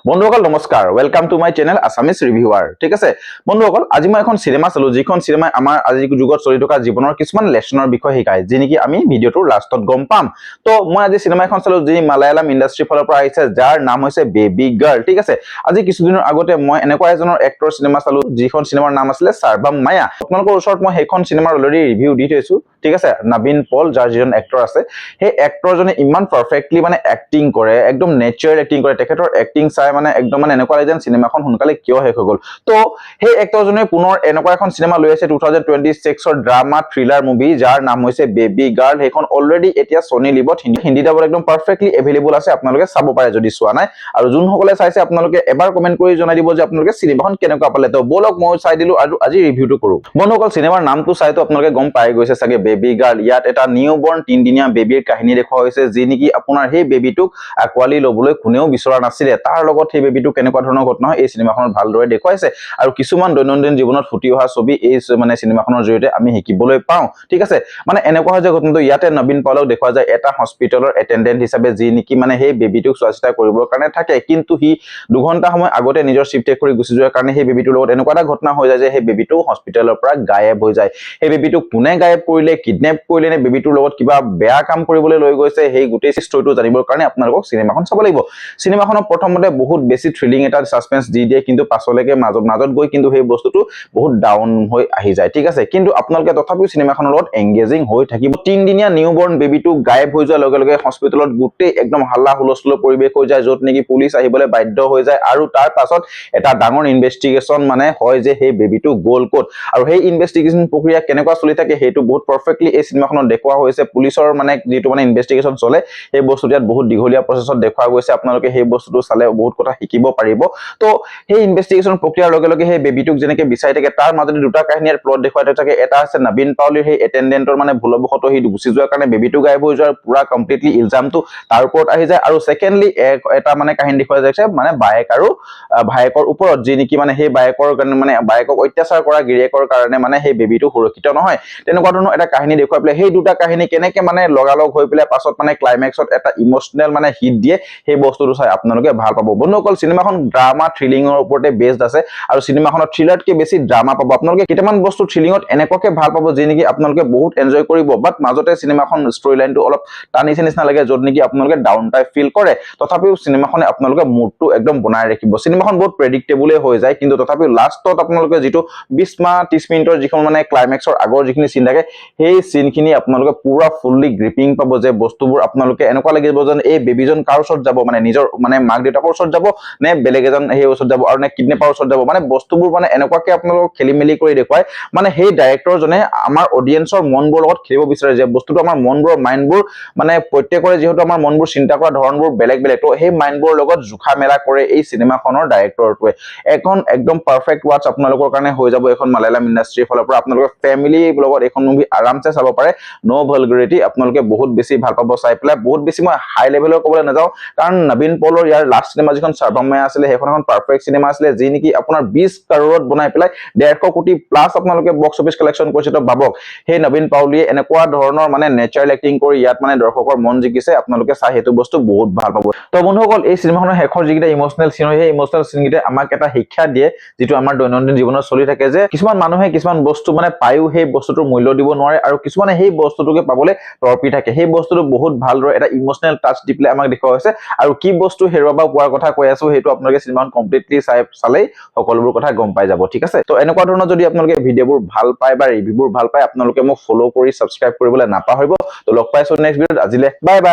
বন্ধুসকল নমস্কাৰ welcome to my channel Assamese reviewer ঠিক আছে বন্ধুসকল আজি মই এখন সিনেমা চালো যিখন সিনেমা আমাৰ আজি যুগত চলি থকা জীৱনৰ কিছুমান লেসনৰ বিষয় শিকায় যি নেকি আমি ভিডিওটোৰ লাষ্টত গম পাম তো মই আজি সিনেমা এখন চালো যি মালায়ালাম ইন্ডাস্ট্ৰি ফালৰ পৰা আহিছে যাৰ নাম হৈছে বেবি গাৰ্ল ঠিক আছে আজি কিছুদিনৰ আগতে মই এনেকুৱা এজনৰ এক্টৰ সিনেমা চালো যিখন সিনেমাৰ নাম আছিল সাৰ্বাম মায়া আপোনালোকৰ ওচৰত মই সেইখন সিনেমাৰ অলৰেডি ৰিভিউ দি থৈছো ঠিক আছে নবীন পল যাৰ যিজন এক্টৰ আছে সেই এক্টৰজনে ইমান পাৰফেক্টলি মানে এক্টিং কৰে একদম নেচাৰেল এক্টিং কৰে তেখেতৰ এক্টিং চাই মানে একদম মানে এনেকুৱা লাগে যেন সিনেমাখন সোনকালে কিয় শেষ হৈ গ'ল তো সেই এক্টৰজনে পুনৰ এনেকুৱা এখন সিনেমা লৈ আছে 2026 ৰ ড্ৰামা থ্ৰিলাৰ মুভি যাৰ নাম হৈছে বেবি গাৰ্ল সেইখন অলৰেডি এতিয়া সনি লিভত হিন্দী ডাবত একদম পাৰফেক্টলি এভেইলেবল আছে আপোনালোকে চাব পাৰে যদি চোৱা নাই আৰু যোনসকলে চাইছে আপোনালোকে এবাৰ কমেন্ট কৰি জনাই দিব যে আপোনালোকে সিনেমাখন কেনেকুৱা পালে তো বলক মই চাই দিলো আৰু আজি ৰিভিউটো কৰো বন্ধুসকল সিনেমাৰ নামটো চাইতো আপোনালোকে গম পাই গৈছে চাগে বেবি গাৰ্ল ইয়াত এটা নিউবৰ্ন 3 দিনীয়া বেবিৰ কাহিনী দেখুওৱা হৈছে যি নেকি আপোনাৰ সেই বেবিটোক আকোৱালি লবলৈ কোনেও বিচৰা নাছিলে তাৰ লগত সেই বেবিটো কেনেকুৱা ধৰণৰ ঘটনা হয় এই সিনেমাখনত ভালদৰে দেখুৱাইছে আৰু কিছুমান দৈনন্দিন জীৱনত ফুটি অহা ছবি এই মানে সিনেমাখনৰ জৰিয়তে আমি শিকিবলৈ পাওঁ ঠিক আছে মানে এনেকুৱা হয় যে ঘটনাটো ইয়াতে নবীন পলক দেখুওৱা যায় এটা হস্পিটেলৰ এটেন্ডেন্ট হিচাপে যি নেকি মানে সেই বেবিটোক চোৱাচিতা কৰিবৰ কাৰণে থাকে কিন্তু হি 2 ঘণ্টা সময় আগতে নিজৰ শিফট টেক কৰি গুচি যোৱাৰ কাৰণে সেই বেবিটোৰ লগত এনেকুৱা এটা ঘটনা হৈ যায় যে সেই বেবিটো হস্পিটেলৰ পৰা গায়েব হৈ যায় সেই বেবিটো কোনে গায়েব কৰিলে কিডন্যাপ কৰিলে নে বেবিটোৰ লগত কিবা বেয়া কাম কৰিবলৈ লৈ গৈছে সেই গোটেই ষ্টৰীটো জানিবৰ কাৰণে আপোনালোকক সিনেমাখন চাব লাগিব সিনেমাখনৰ প্ৰথমতে বহুত বেছি থ্ৰিলিং এটা সাসপেন্স দি দিয়ে কিন্তু পাছলৈকে মাজত গৈ কিন্তু সেই বস্তুটো বহুত ডাউন হৈ আহি যায় ঠিক আছে কিন্তু আপোনালোকে তথাপিও সিনেমাখনৰ লগত এংগেজিং হৈ থাকিব 3 দিনীয়া নিউবৰ্ন বেবিটো গায়েব হৈ যোৱাৰ লগে লগে হস্পিটেলত গোটেই একদম হাল্লা হুলস্থুল পৰিৱেশ হৈ যায় যত নেকি পুলিচ আহিবলৈ বাধ্য হৈ যায় আৰু তাৰ পাছত এটা ডাঙৰ ইনভেষ্টিগেশন মানে হয় যে সেই বেবিটো গ'ল ক'ত আৰু সেই ইনভেষ্টিগেশন প্ৰক্ৰিয়া কেনেকুৱা চলি থাকে সেইটো বহুত পাৰফেক্টলি এই সিনেমাখনত দেখুওৱা হৈছে পুলিচৰ মানে যেটো মানে ইনভেষ্টিগেশন চলে সেই বস্তুটো ইয়াত বহুত দীঘলীয়া প্ৰসেছত দেখুওৱা গৈছে আপোনালোকে সেই বস্তুটো চালে বহুত কথা শিকিব পাৰিব তো সেই ইনভেষ্টিগেশন প্ৰক্ৰিয়াৰ লগে লগে সেই বেবিটোক যেনেকৈ বিচাৰি থাকে তাৰ মাজতে দুটা কাহিনীৰ প্লট দেখুৱাই থাকে এটা আছে নবীন পাউলিৰ সেই এটেন্ডেন্টৰ মানে ভুলবশত হি গুচি যোৱাৰ কাৰণে বেবিটো গায়েব হৈ যোৱাৰ পুৰা কমপ্লিটলি ইলজামটো তাৰ ওপৰত আহি যায় আৰু সেকেন্ডলি এটা মানে কাহিনী দেখুৱাই যাইছে মানে বায়েক আৰু ভায়েকৰ ওপৰত যি নেকি মানে সেই বায়েকৰ কাৰণে মানে বায়েকক অত্যাচাৰ কৰা গিৰিয়েকৰ কাৰণে মানে সেই বেবিটো সুৰক্ষিত নহয় তেনেকুৱা ধৰণৰ এটা কাহিনী দেখুৱাই পেলাই সেই দুটা কাহিনী কেনেকৈ মানে লগালগ হৈ পেলাই পাছত মানে ক্লাইমেক্সত এটা ইমোশনেল মানে হিট দিয়ে সেই বস্তুটো চাই আপোনালোকে ভাল পাব বন্ধুসকল সিনেমাখন ড্ৰামা থ্ৰিলিংৰ ওপৰতে বেছড আছে আৰু সিনেমাখনত থ্ৰিলাৰতকৈ বেছি ড্ৰামা পাব আপোনালোকে কেইটামান বস্তু থ্ৰিলিংত এনেকুৱাকৈ ভাল পাব যে নেকি আপোনালোকে বহুত এনজয় কৰিব বাট মাজতে সিনেমাখন ষ্টৰী লাইনটো অলপ টানিছে নিচিনা লাগে য'ত নেকি আপোনালোকে ডাউন টাইপ ফিল কৰে তথাপিও সিনেমাখনে আপোনালোকে মুডটো একদম বনাই ৰাখিব সিনেমাখন বহুত প্ৰেডিক্টেবলে হৈ যায় কিন্তু তথাপিও লাষ্টত আপোনালোকে যেটো 20-30 মিনিটৰ যিখন মানে ক্লাইমেক্সৰ আগৰ যিখিনি সিন থাকে সেই সিনখিনি আপোনালোকে পুৰা ফুললি গ্ৰিপিং পাব যে বস্তুবোৰ আপোনালোকে এনেকুৱা লাগিব যেন এই বেবিজন কাৰ ওচৰত যাব মানে নিজৰ মানে মাক দেউতাকৰ ওচৰত যাব নে বেলেগ এজন সেই ওচৰত যাব আৰু নে কিডনেপাৰ ওচৰত যাব মানে বস্তুবোৰ মানে এনেকুৱাকৈ আপোনালোকক খেলিমেলি কৰি দেখুৱায় মানে সেই ডাইৰেক্টৰজনে আমাৰ অডিয়েন্সৰ মনবোৰ লগত খেলিব বিচাৰে যে বস্তুটো আমাৰ মনবোৰ মাইন্ডবোৰ মানে প্ৰত্যেকৰে যেহেতু আমাৰ মনবোৰ চিন্তা কৰা ধৰণবোৰ বেলেগ বেলেগ তো সেই মাইন্ডবোৰ লগত জুখা মেলা কৰে এই সিনেমাখনৰ ডাইৰেক্টৰটোৱে এখন একদম পাৰফেক্ট ওয়াচ আপোনালোকৰ কাৰণে হৈ যাব এখন মালায়ালাম ইন্ডাস্ট্ৰিৰ ফালৰ পৰা আপোনালোকৰ ফ্যামিলি লগত এখন মুভি আৰামছে চাব পাৰে নো ভালগাৰিটি আপোনালোকে বহুত বেছি ভাল পাব চাই পেলাই বহুত বেছি মই হাই লেভেলৰ ক'বলৈ নাযাওঁ কাৰণ নবীন পলৰ ইয়াৰ লাষ্ট সিনেমা যিখন সাৰ্বাম মায়া আছিলে সেইখন এখন পাৰফেক্ট সিনেমা আছিলে যি নেকি আপোনাৰ 20 কৰোৰত বনাই পেলাই 150 কোটি প্লাস আপোনালোকে বক্স অফিস কালেকশন কৰিছে তো ভাবক সেই নবীন পাউলিয়ে এনেকুৱা ধৰণৰ মানে নেচাৰেল এক্টিং কৰি ইয়াত মানে দৰ্শকৰ মন জিকিছে আপোনালোকে চাই হেতু বস্তু বহুত ভাল পাব তো বন্ধুসকল এই সিনেমাখনৰ শেষৰ যিটা ইমোশনেল সিন হয় সেই ইমোশনেল সিনগিতে আমাক এটা শিক্ষা দিয়ে যেটো আমাৰ দৈনন্দিন জীৱনত চলি থাকে যে কিছুমান মানুহে কিছুমান বস্তু মানে পায়ো সেই বস্তুটোৰ মূল্য দিব নোৱাৰে আৰু কিছুমানে সেই বস্তুটোকে পাবলৈ তৰপি থাকে সেই বস্তুটো বহুত ভালদৰে এটা ইমোশনেল টাচ দি পেলাই আমাক দেখুওৱা হৈছে আৰু কি বস্তু হেৰুৱাবা পোৱাৰ কথা কৈ আছো হেতু আপোনালোকে সিনেমাখন কমপ্লিটলি চালেই সকলোবোৰ কথা গম পাই যাব ঠিক আছে তো এনেকুৱা ধৰণৰ যদি আপোনালোকে ভিডিঅ'বোৰ ভাল পায় বা ৰিভিউবোৰ ভাল পায় আপোনালোকে মোক ফলো কৰি সাবস্ক্ৰাইব কৰিবলৈ নাপাহৰিব তো লগ পাইছো নেক্সট ভিডিঅ'ত আজিলে বাই বাই